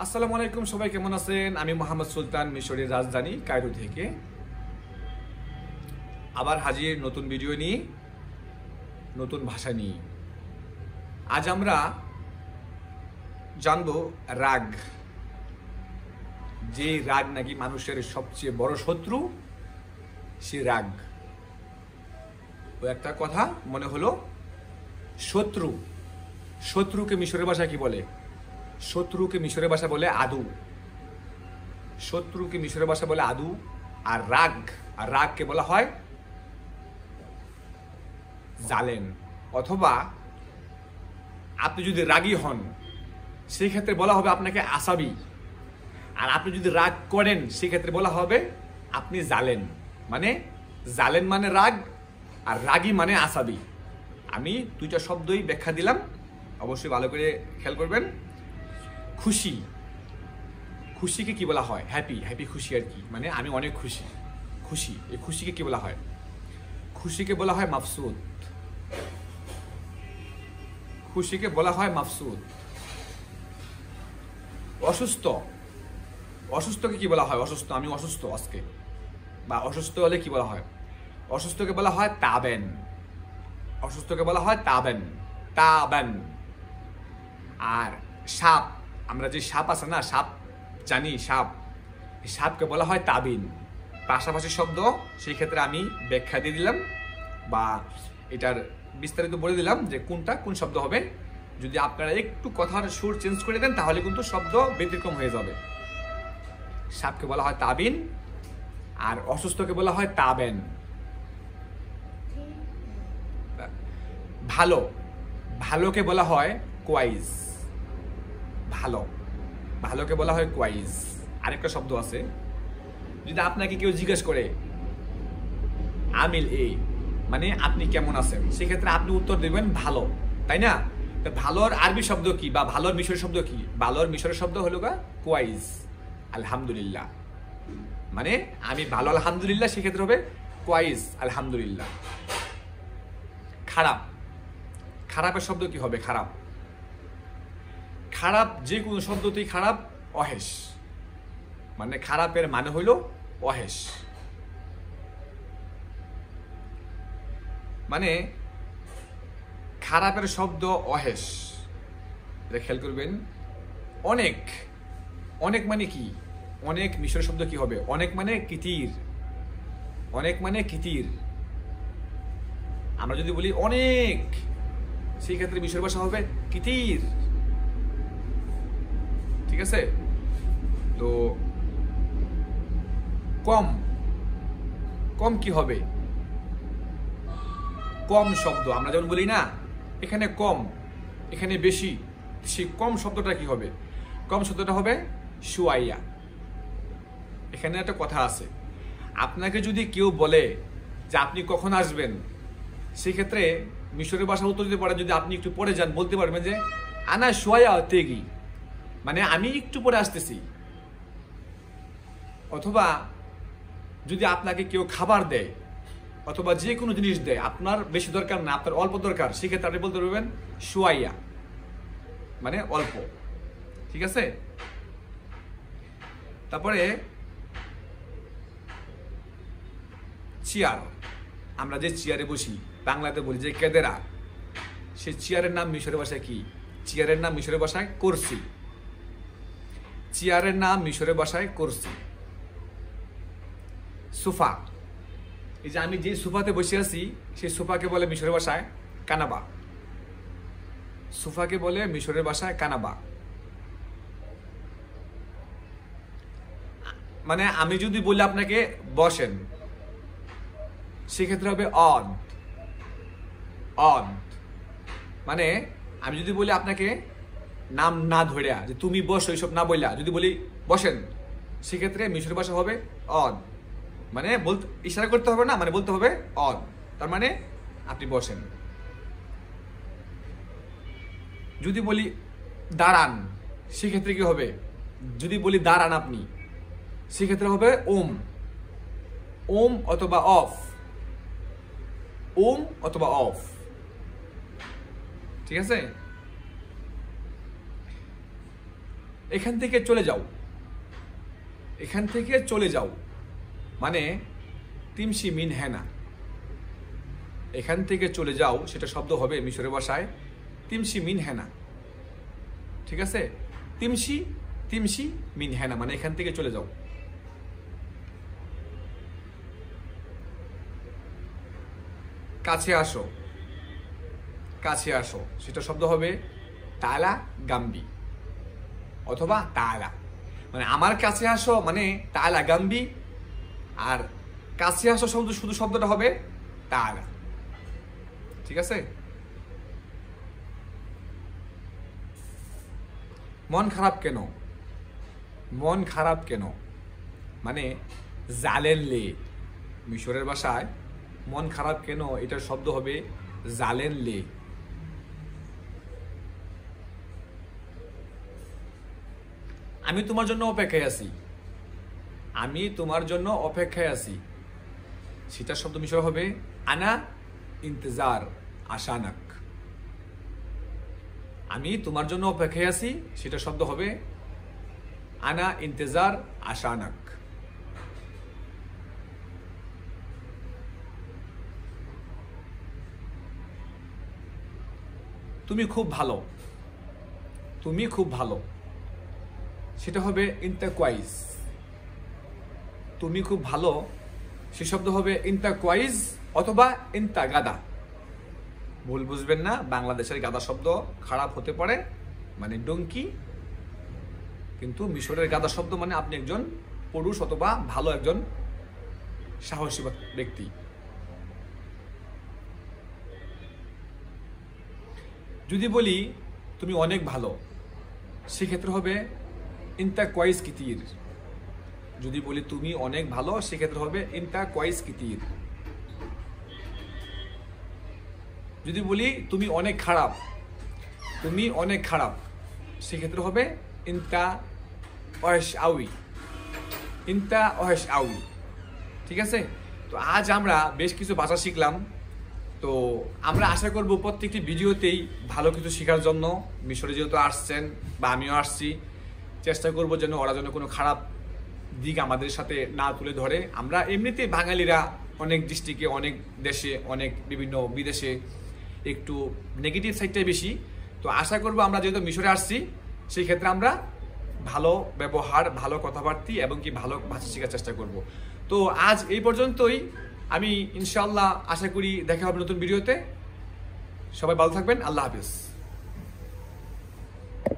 আসসালামু আলাইকুম, সবাই কেমন আছেন? আমি মোহাম্মদ সুলতান, মিশরের রাজধানী কায়রো থেকে আবার হাজির নতুন ভিডিও নিয়ে, নতুন ভাষা নিয়ে। আজ আমরা জানবো রাগ। যে রাগ নাকি মানুষের সবচেয়ে বড় শত্রু, সে রাগ। ও একটা কথা মনে হলো, শত্রু। শত্রুকে মিশরের ভাষা কি বলে? শত্রুকে মিশরের ভাষা বলে আদু। শত্রুকে মিশরের ভাষা বলে আদু। আর রাগকে বলা হয় জালেন। অথবা আপনি যদি রাগী হন, সেই ক্ষেত্রে বলা হবে আপনাকে আসাবি। আর আপনি যদি রাগ করেন, সেই ক্ষেত্রে বলা হবে আপনি জালেন। মানে জালেন মানে রাগ, আর রাগী মানে আসাবি। আমি দুইটা শব্দই ব্যাখ্যা দিলাম, অবশ্যই ভালো করে খেয়াল করবেন। খুশি, খুশিকে কি বলা হয়? হ্যাপি খুশি আর কি, মানে আমি অনেক খুশি। খুশি, এই খুশিকে কি বলা হয়? খুশিকে বলা হয় মাফসুদ। খুশিকে বলা হয় মাফসুদ। অসুস্থ, অসুস্থকে কি বলা হয়? অসুস্থ, আমি অসুস্থ আজকে, বা অসুস্থ হলে কি বলা হয়? অসুস্থকে বলা হয় তাবেন। অসুস্থকে বলা হয় তাবেন, তাবেন। আর সাপ, আমরা যে সাপ আছে না, সাপ জানি, সাপ, সাপকে বলা হয় তাবিন। পাশাপাশি শব্দ, সেই ক্ষেত্রে আমি ব্যাখ্যা দিয়ে দিলাম বা এটার বিস্তারিত বলে দিলাম যে কোনটা কোন শব্দ হবে। যদি আপনারা একটু কথার সুর চেঞ্জ করে দেন, তাহলে কিন্তু শব্দ ব্যতিক্রম হয়ে যাবে। সাপকে বলা হয় তাবিন, আর অসুস্থকে বলা হয় তাবেন। ভালো, ভালোকে বলা হয় কোয়াইজ। ভালো, ভালোকে বলা হয় কোয়াইজ। আরেকটা শব্দ আছে, যদি আপনাকে কেউ জিজ্ঞেস করে আমিল এ, মানে আপনি কেমন আছেন, সেক্ষেত্রে আপনি উত্তর দেবেন ভালো, তাই না? ভালোর আরবি শব্দ কি, বা ভালোর মিশরের শব্দ কি? ভালোর মিশরের শব্দ হলো কোয়াইজ, আলহামদুলিল্লাহ। মানে আমি ভালো আলহামদুলিল্লাহ, সেক্ষেত্রে হবে কোয়াইজ আলহামদুলিল্লাহ। খারাপ, খারাপের শব্দ কি হবে? খারাপ, খারাপ যে কোনো শব্দতেই খারাপ অহেশ, মানে খারাপের মানে হইল অহেশ। মানে খারাপের শব্দ অহেশ, এটা খেয়াল করবেন। অনেক, অনেক মানে কি? অনেক মিশরের শব্দ কি হবে? অনেক মানে কিতির। অনেক মানে কিতির। আমরা যদি বলি অনেক, সেই ক্ষেত্রে মিশরের ভাষা হবে কিতির। ঠিক আছে? তো কম, কম কি হবে? কম শব্দ আমরা যেমন বলি না, এখানে কম, এখানে বেশি, সেই কম শব্দটা কি হবে? কম শব্দটা হবে শুয়াইয়া। এখানে একটা কথা আছে, আপনাকে যদি কেউ বলে যে আপনি কখন আসবেন, সেক্ষেত্রে মিশরের ভাষা উত্তর দিতে পারে, যদি আপনি একটু পরে যান, বলতে পারবেন যে আনা শুয়াইয়া তেগি, মানে আমি একটু পরে আসতেছি। অথবা যদি আপনাকে কেউ খাবার দেয়, অথবা যে কোনো জিনিস দেয়, আপনার বেশি দরকার না, আপনার অল্প দরকার, সেক্ষেত্রে আপনি বলতে পারবেন শুয়াইয়া, মানে অল্প। ঠিক আছে? তারপরে চেয়ার, আমরা যে চেয়ারে বসি, বাংলাতে বলি যে কেদেরা, সে চেয়ারের নাম মিশরের ভাষায় কি? চেয়ারের নাম মিশরের ভাষায় কুরসি। চেয়ারের নাম মিশরের ভাষায় কুরসি। সোফা, এই যে আমি যে সোফাতে বসে আছি, সেই সোফাকে বলে মিশরের ভাষায় কানাবা। সোফাকে বলে মিশরের ভাষায় কানাবা। মানে আমি যদি বলি আপনাকে বসেন, সেক্ষেত্রে হবে অদ। অদ মানে আমি যদি বলি আপনাকে নাম না ধরিয়া, যে তুমি বসো, এইসব না বললা, যদি বলি বসেন, সেক্ষেত্রে মিশরের ভাষা হবে অদ। মানে বলতে ইশারা করতে হবে না, মানে বলতে হবে অন, তার মানে আপনি বসেন। যদি বলি দাঁড়ান, সেক্ষেত্রে কি হবে? যদি বলি দাঁড়ান আপনি, সেক্ষেত্রে হবে ওম। ওম অথবা অফ, ওম অথবা অফ। ঠিক আছে? এখান থেকে চলে যাও, এখান থেকে চলে যাও মানে তিমশি মিন হ্যানা, এখান থেকে চলে যাও সেটা শব্দ হবে মিশরের ভাষায় তিমশি মিন হ্যানা। ঠিক আছে, তিমশি তিমশি মিন হ্যানা মানে এখান থেকে চলে যাও। কাছে আসো, কাছে আসো সেটা শব্দ হবে তালা গাম্বি অথবা তালা, মানে আমার কাছে আসো মানে তালা গাম্বি, আর কাছে আসো শুধু শব্দটা হবে তালা। ঠিক আছে, মন খারাপ কেন, মন খারাপ কেন মানে জালেনলে, মিশরের ভাষায় মন খারাপ কেন এটার শব্দ হবে জালেনলে। আমি তোমার জন্য অপেক্ষায় আছি, আমি তোমার জন্য অপেক্ষায় আছি সেটার শব্দ মিশর হবে আনা ইন্তজার আশানাক। আমি তোমার জন্য অপেক্ষায় আছি সেটা শব্দ হবে আনা ইন্তজার আশানাক। তুমি খুব ভালো, তুমি খুব ভালো সেটা হবে ইনতা কোয়াইজ। তুমি খুব ভালো সে শব্দ হবে ইনতা কোয়াইজ অথবা ইনতা গাদা। ভুল বুঝবেন না, বাংলাদেশের গাদা শব্দ খারাপ হতে পারে মানে ডঙ্কি, কিন্তু মিশরের গাদা শব্দ মানে আপনি একজন পুরুষ অথবা ভালো একজন সাহসী ব্যক্তি। যদি বলি তুমি অনেক ভালো সেক্ষেত্রে হবে ইনতা কোয়াইজ কিতির। যদি বলি তুমি অনেক ভালো সেক্ষেত্রে হবে ইনতা কোয়াইজ কিতির। যদি বলি তুমি অনেক খারাপ, তুমি অনেক খারাপ সেক্ষেত্রে হবে ইনতা ওহেশ আউই, ইনতা ওহেশ আউই। ঠিক আছে, তো আজ আমরা বেশ কিছু ভাষা শিখলাম। তো আমরা আশা করব প্রত্যেকটি ভিডিওতেই ভালো কিছু শেখার জন্য। মিশরে যেহেতু আসছেন বা আমিও আসছি, চেষ্টা করব যেন ওরা যেন কোনো খারাপ দিক আমাদের সাথে না তুলে ধরে। আমরা এমনিতেই বাঙালিরা অনেক ডিস্ট্রিক্টে, অনেক দেশে, অনেক বিভিন্ন বিদেশে একটু নেগেটিভ সাইডটাই বেশি। তো আশা করব আমরা যেহেতু মিশরে আসছি সেই ক্ষেত্রে আমরা ভালো ব্যবহার, ভালো কথাবার্তা এবং কি ভালো ভাষা শেখার চেষ্টা করব। তো আজ এই পর্যন্তই। আমি ইনশাআল্লাহ আশা করি দেখা হবে নতুন ভিডিওতে। সবাই ভালো থাকবেন। আল্লাহ হাফেজ।